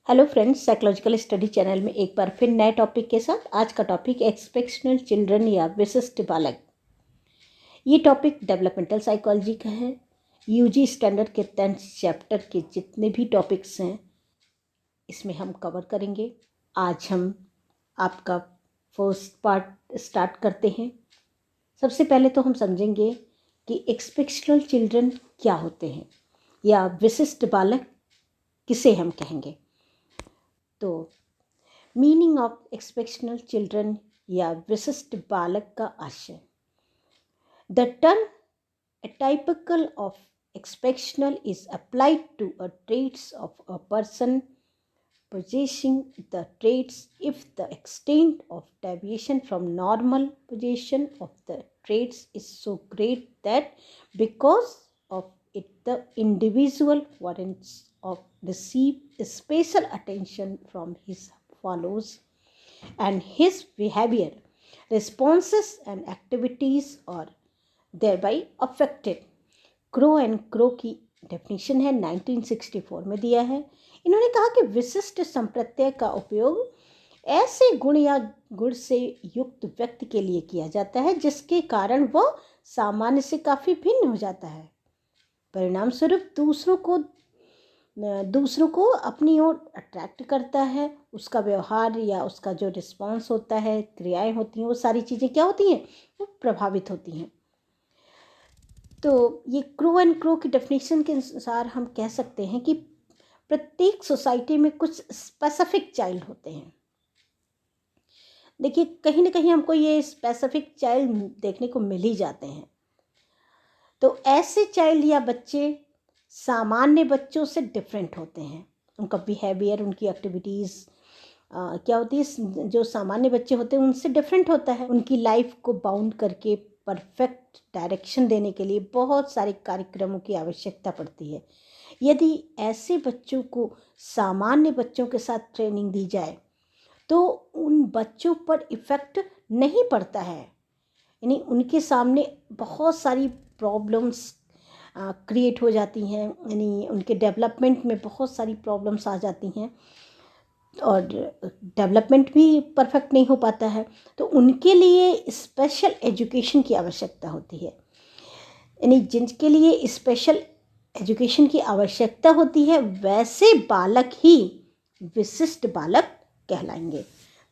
Hello friends, psychological study channel में एक बार फिर नए टॉपिक के साथ। आज का टॉपिक एक्सपेक्शनल चिल्ड्रन या विशिष्ट बालक। ये टॉपिक डेवलपमेंटल साइकोलॉजी का है। यूजी स्टैंडर्ड के 10th चैप्टर के जितने भी टॉपिक्स हैं इसमें हम कवर करेंगे। आज हम आपका फर्स्ट पार्ट स्टार्ट करते हैं। सबसे पहले तो हम समझेंगे कि एक्सपेक्शनल चिल्ड्रन क्या होते हैं या विशिष्ट बालक किसे हम कहेंगे। तो मीनिंग ऑफ एक्सपेक्शनल चिल्ड्रन या विशिष्ट बालक का आशय। The term atypical of exceptional is applied to a traits of a person possessing the traits if the extent of deviation from normal possession of the traits is so great that because of it the individual warrants of receive special attention from his follows and his behavior, responses and activities are thereby affected। Crow and crow की definition है 1964 में दिया है। इन्होंने कहा कि विशिष्ट संप्रत्यय का उपयोग ऐसे गुण या गुण से युक्त व्यक्ति के लिए किया जाता है जिसके कारण वह सामान्य से काफ़ी भिन्न हो जाता है। परिणाम स्वरूप दूसरों को अपनी ओर अट्रैक्ट करता है। उसका व्यवहार या उसका जो रिस्पॉन्स होता है, क्रियाएं होती हैं, वो सारी चीज़ें क्या होती हैं, वो प्रभावित होती हैं। तो ये क्रो एंड क्रो की डेफिनेशन के अनुसार हम कह सकते हैं कि प्रत्येक सोसाइटी में कुछ स्पेसिफिक चाइल्ड होते हैं। देखिए, कहीं ना कहीं हमको ये स्पेसिफिक चाइल्ड देखने को मिल ही जाते हैं। तो ऐसे चाइल्ड या बच्चे सामान्य बच्चों से डिफरेंट होते हैं। उनका बिहेवियर, उनकी एक्टिविटीज़ क्या होती है, जो सामान्य बच्चे होते हैं उनसे डिफरेंट होता है। उनकी लाइफ को बाउंड करके परफेक्ट डायरेक्शन देने के लिए बहुत सारे कार्यक्रमों की आवश्यकता पड़ती है। यदि ऐसे बच्चों को सामान्य बच्चों के साथ ट्रेनिंग दी जाए तो उन बच्चों पर इफ़ेक्ट नहीं पड़ता है, यानी उनके सामने बहुत सारी प्रॉब्लम्स क्रिएट हो जाती हैं, यानी उनके डेवलपमेंट में बहुत सारी प्रॉब्लम्स आ जाती हैं और डेवलपमेंट भी परफेक्ट नहीं हो पाता है। तो उनके लिए स्पेशल एजुकेशन की आवश्यकता होती है, यानी जिनके लिए स्पेशल एजुकेशन की आवश्यकता होती है वैसे बालक ही विशिष्ट बालक कहलाएंगे।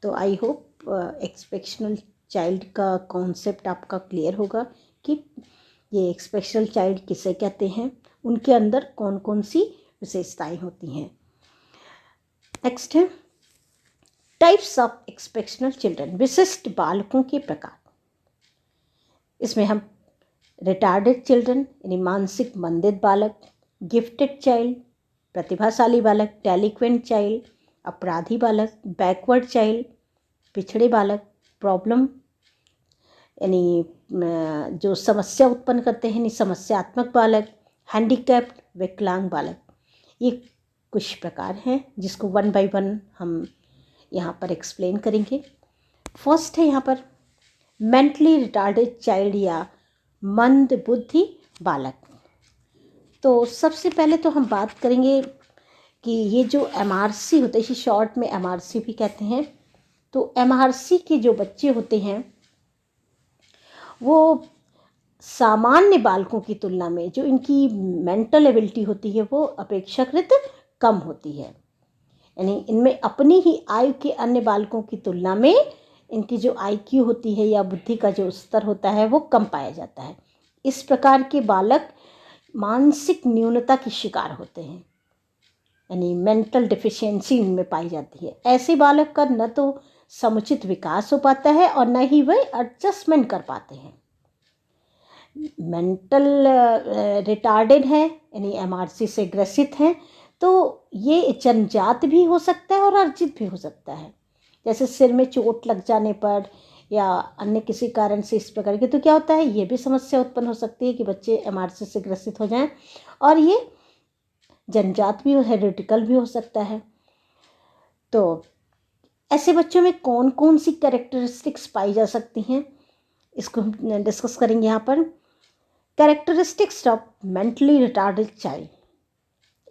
तो आई होप एक्सपेक्शनल चाइल्ड का कॉन्सेप्ट आपका क्लियर होगा कि ये एक्सपेक्शनल चाइल्ड किसे कहते हैं, उनके अंदर कौन कौन सी विशेषताएं होती हैं। नेक्स्ट है टाइप्स ऑफ एक्सपेक्शनल चिल्ड्रन, विशिष्ट बालकों के प्रकार। इसमें हम रिटार्डेड चिल्ड्रन यानी मानसिक मंदित बालक, गिफ्टेड चाइल्ड प्रतिभाशाली बालक, डेलिक्वेंट चाइल्ड अपराधी बालक, बैकवर्ड चाइल्ड पिछड़े बालक, प्रॉब्लम यानी जो समस्या उत्पन्न करते हैं, यानी समस्यात्मक बालक, हैंडीकैप्ड विकलांग बालक। ये कुछ प्रकार हैं जिसको वन बाय वन हम यहाँ पर एक्सप्लेन करेंगे। फर्स्ट है यहाँ पर मेंटली रिटार्डेड चाइल्ड या मंद बुद्धि बालक। तो सबसे पहले तो हम बात करेंगे कि ये जो एमआरसी होते हैं, इसे शॉर्ट में एमआरसी भी कहते हैं। तो एमआरसी के जो बच्चे होते हैं वो सामान्य बालकों की तुलना में जो इनकी मेंटल एबिलिटी होती है वो अपेक्षाकृत कम होती है, यानी इनमें अपनी ही आयु के अन्य बालकों की तुलना में इनकी जो आईक्यू होती है या बुद्धि का जो स्तर होता है वो कम पाया जाता है। इस प्रकार के बालक मानसिक न्यूनता के शिकार होते हैं, यानी मेंटल डिफिशियंसी इनमें पाई जाती है। ऐसे बालक का न तो समुचित विकास हो पाता है और न ही वह एडजस्टमेंट कर पाते हैं। मेंटल रिटार्डेड है यानी एमआरसी से ग्रसित हैं तो ये जन्मजात भी हो सकता है और अर्जित भी हो सकता है। जैसे सिर में चोट लग जाने पर या अन्य किसी कारण से इस प्रकार के, तो क्या होता है, ये भी समस्या उत्पन्न हो सकती है कि बच्चे एमआरसी से ग्रसित हो जाएं और ये जन्मजात भी, हेरिडिकल भी हो सकता है। तो ऐसे बच्चों में कौन कौन सी कैरेक्टरिस्टिक्स पाई जा सकती हैं, इसको हम डिस्कस करेंगे यहाँ पर। Characteristics of mentally retarded child.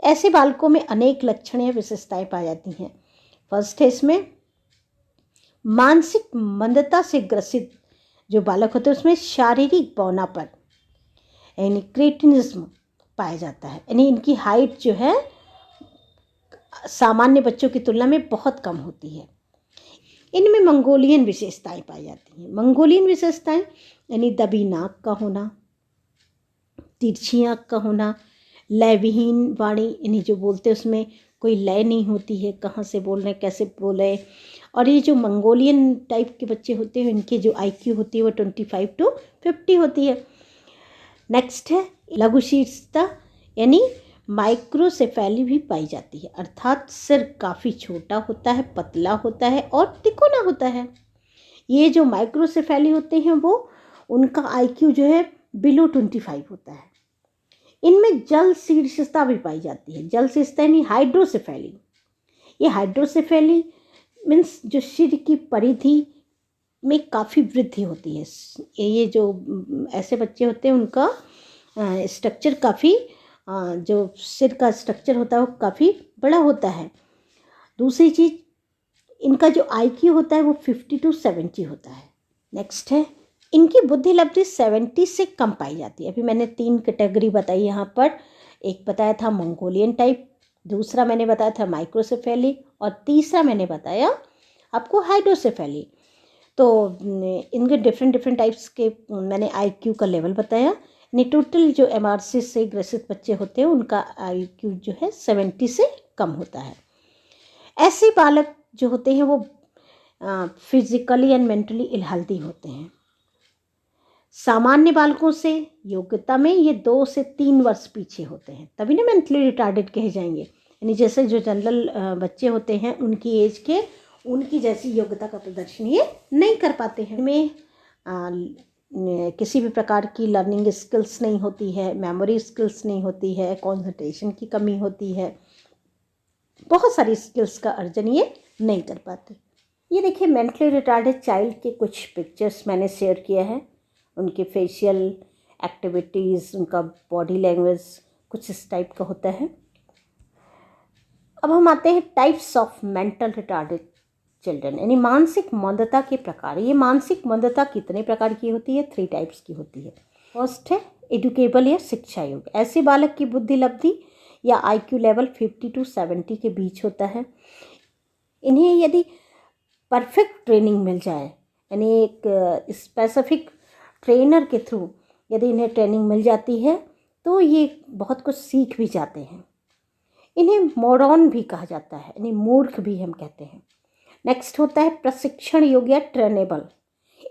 ऐसे बालकों में अनेक लक्षण या विशेषताएं पाई जाती हैं। फर्स्ट है इसमें मानसिक मंदता से ग्रसित जो बालक होते हैं उसमें शारीरिक बौनापन यानी क्रेटिनिज्म पाया जाता है, यानी इनकी हाइट जो है सामान्य बच्चों की तुलना में बहुत कम होती है। इनमें मंगोलियन विशेषताएं पाई जाती हैं। मंगोलियन विशेषताएं यानी दबी नाक का होना, तिरछी आँख का होना, लयविहीन वाणी यानी जो बोलते हैं उसमें कोई लय नहीं होती है, कहाँ से बोल रहे हैं कैसे बोल रहे हैं। और ये जो मंगोलियन टाइप के बच्चे होते हैं इनके जो IQ होती है वो 25 to 50 होती है। नेक्स्ट है लघुशीर्षता यानी माइक्रोसेफेली भी पाई जाती है, अर्थात सिर काफ़ी छोटा होता है, पतला होता है और तिकोना होता है। ये जो माइक्रोसेफेली होते हैं वो उनका IQ जो है बिलो 25 होता है। इनमें जल शीर्षता भी पाई जाती है। जल शीर्षता यानी हाइड्रोसेफेली। ये हाइड्रोसेफेली मीन्स जो सिर की परिधि में काफ़ी वृद्धि होती है। ये जो ऐसे बच्चे होते हैं उनका स्ट्रक्चर काफ़ी जो सिर का स्ट्रक्चर होता है वो काफ़ी बड़ा होता है। दूसरी चीज़ इनका जो IQ होता है वो 50 to 70 होता है। नेक्स्ट है इनकी बुद्धि लब्धि 70 से कम पाई जाती है। अभी मैंने 3 कैटेगरी बताई यहाँ पर, एक बताया था मंगोलियन टाइप, दूसरा मैंने बताया था माइक्रोसेफेली और तीसरा मैंने बताया आपको हाइड्रोसेफेली। तो इनके डिफरेंट टाइप्स के मैंने IQ का लेवल बताया। यानी टोटल जो MRC से ग्रसित बच्चे होते हैं उनका IQ जो है 70 से कम होता है। ऐसे बालक जो होते हैं वो फिजिकली एंड मेंटली इनहेल्दी होते हैं। सामान्य बालकों से योग्यता में ये 2 से 3 वर्ष पीछे होते हैं, तभी ना मेंटली रिटार्डेड कहे जाएंगे। यानी जैसे जो जनरल बच्चे होते हैं उनकी एज के उनकी जैसी योग्यता का प्रदर्शन ये नहीं कर पाते हैं। इनमें किसी भी प्रकार की लर्निंग स्किल्स नहीं होती है, मेमोरी स्किल्स नहीं होती है, कंसंट्रेशन की कमी होती है, बहुत सारी स्किल्स का अर्जन ये नहीं कर पाते। ये देखिए मेंटली रिटार्डेड चाइल्ड के कुछ पिक्चर्स मैंने शेयर किया है। उनके फेशियल एक्टिविटीज़, उनका बॉडी लैंग्वेज कुछ इस टाइप का होता है। अब हम आते हैं types of mental retarded children, यानी मानसिक मंदता के प्रकार। ये मानसिक मंदता कितने प्रकार की होती है? 3 टाइप्स की होती है। फर्स्ट है एडुकेबल या शिक्षा योग्य। ऐसे बालक की बुद्धि लब्धि या IQ लेवल 50 to 70 के बीच होता है। इन्हें यदि परफेक्ट ट्रेनिंग मिल जाए, यानी एक स्पेसिफिक ट्रेनर के थ्रू यदि इन्हें ट्रेनिंग मिल जाती है तो ये बहुत कुछ सीख भी जाते हैं। इन्हें मोरॉन भी कहा जाता है, यानी मूर्ख भी हम कहते हैं। नेक्स्ट होता है प्रशिक्षण योग्य या ट्रेनेबल।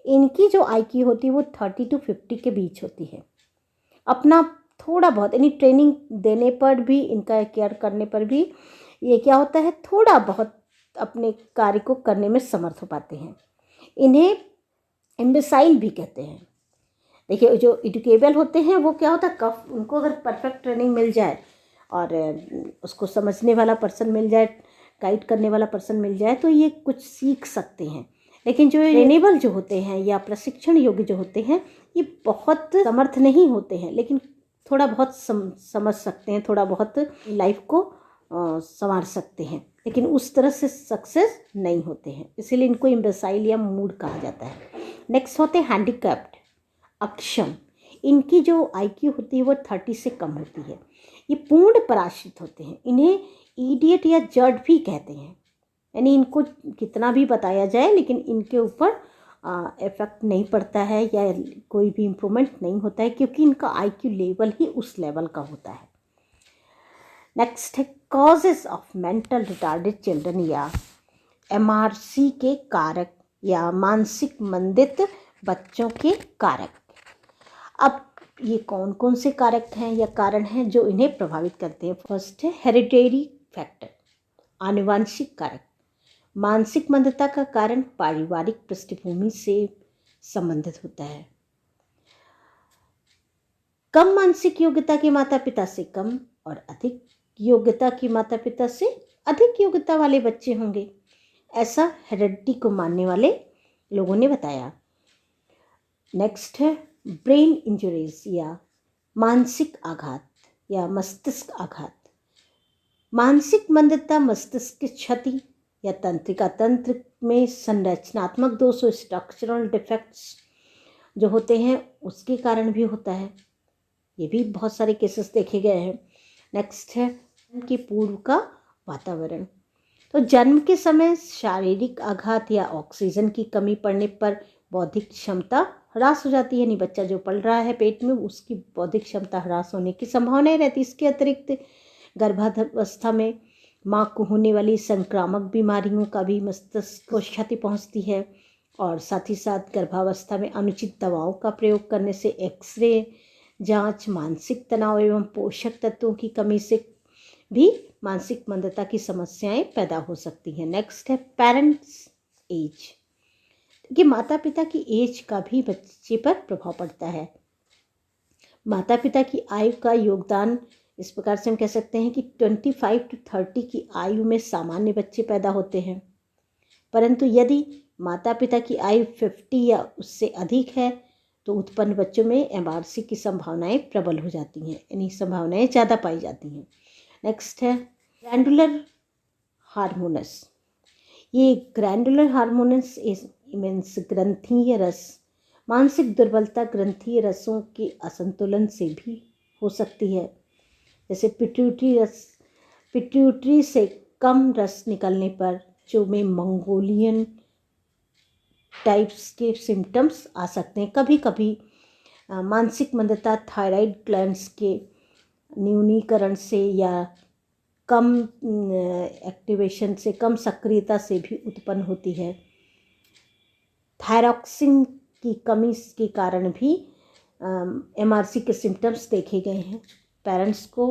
इनकी जो IQ होती है वो 30 to 50 के बीच होती है। अपना थोड़ा बहुत यानी ट्रेनिंग देने पर भी, इनका केयर करने पर भी ये क्या होता है, थोड़ा बहुत अपने कार्य को करने में समर्थ हो पाते हैं। इन्हें इम्बेसाइल भी कहते हैं। देखिए जो एडुकेबल होते हैं वो क्या होता है, उनको अगर परफेक्ट ट्रेनिंग मिल जाए और उसको समझने वाला पर्सन मिल जाए, गाइड करने वाला पर्सन मिल जाए तो ये कुछ सीख सकते हैं। लेकिन जो ट्रेनेबल जो होते हैं या प्रशिक्षण योग्य जो होते हैं ये बहुत समर्थ नहीं होते हैं, लेकिन थोड़ा बहुत समझ सकते हैं, थोड़ा बहुत लाइफ को संवार सकते हैं, लेकिन उस तरह से सक्सेस नहीं होते हैं, इसीलिए इनको इम्बेसाइल या मूड कहा जाता है। नेक्स्ट होते हैं हैंडीकैप्ड, अक्षम। इनकी जो IQ होती है वो 30 से कम होती है। ये पूर्ण पराश्रित होते हैं। इन्हें इडियट या जड भी कहते हैं, यानी इनको कितना भी बताया जाए लेकिन इनके ऊपर इफेक्ट नहीं पड़ता है या कोई भी इम्प्रूवमेंट नहीं होता है, क्योंकि इनका IQ लेवल ही उस लेवल का होता है। नेक्स्ट है causes of mental retarded children या MRC के कारक या मानसिक मंदित बच्चों के कारक। अब ये कौन कौन से कारक हैं या कारण हैं जो इन्हें प्रभावित करते हैं? फर्स्ट है हेरिडेटरी फैक्टर, आनुवंशिक कारक। मानसिक मंदता का कारण पारिवारिक पृष्ठभूमि से संबंधित होता है। कम मानसिक योग्यता के माता पिता से कम और अधिक योग्यता के माता पिता से अधिक योग्यता वाले बच्चे होंगे, ऐसा हेरिडिटी को मानने वाले लोगों ने बताया। नेक्स्ट है ब्रेन इंजरीज या मानसिक आघात या मस्तिष्क आघात। मानसिक मंदता मस्तिष्क की क्षति या तंत्रिका तंत्र में संरचनात्मक दोष, स्ट्रक्चरल डिफेक्ट्स जो होते हैं उसके कारण भी होता है। ये भी बहुत सारे केसेस देखे गए हैं। नेक्स्ट है कि पूर्व का वातावरण। तो जन्म के समय शारीरिक आघात या ऑक्सीजन की कमी पड़ने पर बौद्धिक क्षमता ह्रास हो जाती है। नहीं, बच्चा जो पल रहा है पेट में उसकी बौद्धिक क्षमता ह्रास होने की संभावना रहती है। इसके अतिरिक्त गर्भावस्था में माँ को होने वाली संक्रामक बीमारियों का भी मस्तिष्क को क्षति पहुँचती है। और साथ ही साथ गर्भावस्था में अनुचित दवाओं का प्रयोग करने से एक्सरे जांच, मानसिक तनाव एवं पोषक तत्वों की कमी से भी मानसिक मंदता की समस्याएं पैदा हो सकती हैं। नेक्स्ट है पेरेंट्स एज। कि माता पिता की एज का भी बच्चे पर प्रभाव पड़ता है। माता पिता की आयु का योगदान इस प्रकार से हम कह सकते हैं कि 25 to 30 की आयु में सामान्य बच्चे पैदा होते हैं, परंतु यदि माता पिता की आयु 50 या उससे अधिक है तो उत्पन्न बच्चों में एमआरसी की संभावनाएं प्रबल हो जाती हैं, यानी संभावनाएं ज़्यादा पाई जाती हैं। नेक्स्ट है ग्लैंडुलर हार्मोनस। ये ग्लैंडुलर हार्मोनस मीन्स ग्रंथीय रस। मानसिक दुर्बलता ग्रंथीय रसों के असंतुलन से भी हो सकती है। जैसे पिट्यूटरी से कम रस निकलने पर जो में मंगोलियन टाइप्स के सिम्टम्स आ सकते हैं। कभी कभी मानसिक मंदता थायराइड ग्लैंड्स के न्यूनीकरण से या कम एक्टिवेशन से, कम सक्रियता से भी उत्पन्न होती है। थायरॉक्सिन की कमी के कारण भी एमआरसी के सिम्टम्स देखे गए हैं। पेरेंट्स को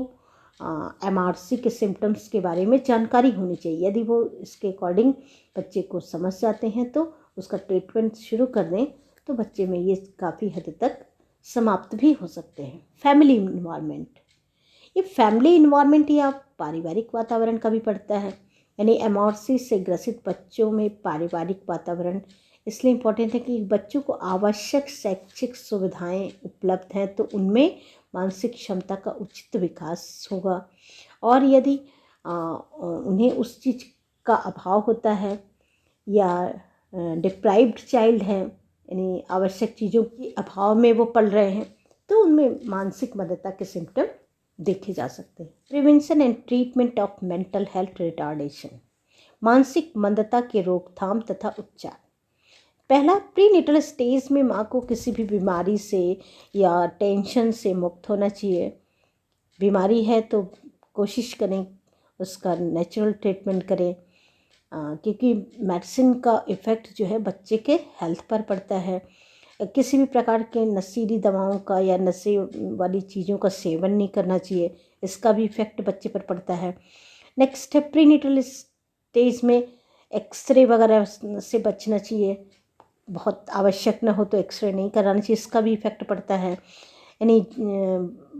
एमआरसी के सिम्टम्स के बारे में जानकारी होनी चाहिए। यदि वो इसके अकॉर्डिंग बच्चे को समझ जाते हैं तो उसका ट्रीटमेंट शुरू कर दें तो बच्चे में ये काफ़ी हद तक समाप्त भी हो सकते हैं। फैमिली इन्वायरमेंट, ये फैमिली इन्वायरमेंट या पारिवारिक वातावरण का भी पड़ता है। यानी एमआरसी से ग्रसित बच्चों में पारिवारिक वातावरण इसलिए इम्पोर्टेंट है कि बच्चों को आवश्यक शैक्षिक सुविधाएं उपलब्ध हैं तो उनमें मानसिक क्षमता का उचित विकास होगा। और यदि उन्हें उस चीज़ का अभाव होता है या डिप्राइव्ड चाइल्ड है, यानी आवश्यक चीज़ों के अभाव में वो पल रहे हैं, तो उनमें मानसिक मंदता के सिम्टम देखे जा सकते हैं। Prevention and treatment of mental health retardation. मानसिक मंदता के रोकथाम तथा उपचार। पहला, प्रीनेटल स्टेज में माँ को किसी भी बीमारी से या टेंशन से मुक्त होना चाहिए। बीमारी है तो कोशिश करें उसका नेचुरल ट्रीटमेंट करें, क्योंकि मेडिसिन का इफ़ेक्ट जो है बच्चे के हेल्थ पर पड़ता है। किसी भी प्रकार के नशीली दवाओं का या नशे वाली चीज़ों का सेवन नहीं करना चाहिए, इसका भी इफ़ेक्ट बच्चे पर पड़ता है। नेक्स्ट है प्रीनेटल स्टेज में एक्सरे वगैरह से बचना चाहिए। बहुत आवश्यक न हो तो एक्सरे नहीं कराना चाहिए, इसका भी इफ़ेक्ट पड़ता है। यानी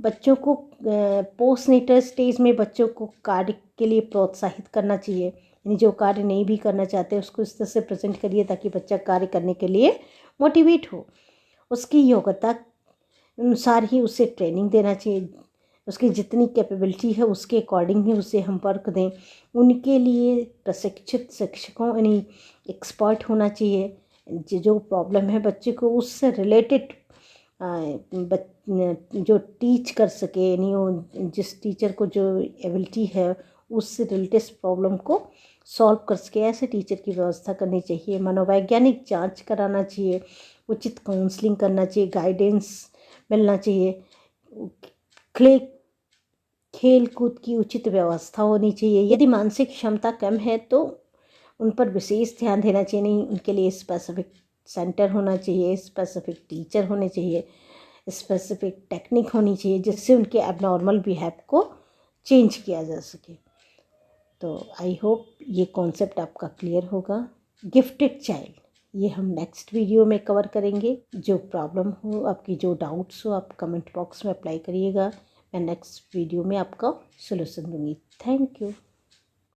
बच्चों को पोस्टनेटल स्टेज में बच्चों को कार्य के लिए प्रोत्साहित करना चाहिए। यानी जो कार्य नहीं भी करना चाहते उसको इस तरह से प्रेजेंट करिए ताकि बच्चा कार्य करने के लिए मोटिवेट हो। उसकी योग्यता अनुसार ही उसे ट्रेनिंग देना चाहिए। उसकी जितनी कैपेबिलिटी है उसके अकॉर्डिंग ही उसे हम वर्क दें। उनके लिए प्रशिक्षित शिक्षकों यानी एक्सपर्ट होना चाहिए। जो प्रॉब्लम है बच्चे को उससे रिलेटेड जो टीच कर सके, यानी वो जिस टीचर को जो एबिलिटी है उससे रिलेटेड प्रॉब्लम को सॉल्व कर सके, ऐसे टीचर की व्यवस्था करनी चाहिए। मनोवैज्ञानिक जांच कराना चाहिए, उचित काउंसलिंग करना चाहिए, गाइडेंस मिलना चाहिए। खेल कूद की उचित व्यवस्था होनी चाहिए। यदि मानसिक क्षमता कम है तो उन पर विशेष ध्यान देना चाहिए। नहीं, उनके लिए स्पेसिफिक सेंटर होना चाहिए, स्पेसिफिक टीचर होने चाहिए, स्पेसिफिक टेक्निक होनी चाहिए जिससे उनके एबनॉर्मल बिहेव को चेंज किया जा सके। तो आई होप ये कॉन्सेप्ट आपका क्लियर होगा। गिफ्टेड चाइल्ड, ये हम नेक्स्ट वीडियो में कवर करेंगे। जो प्रॉब्लम हो, आपकी जो डाउट्स हो, आप कमेंट बॉक्स में अप्लाई करिएगा। मैं नेक्स्ट वीडियो में आपका सॉल्यूशन दूंगी। Thank you.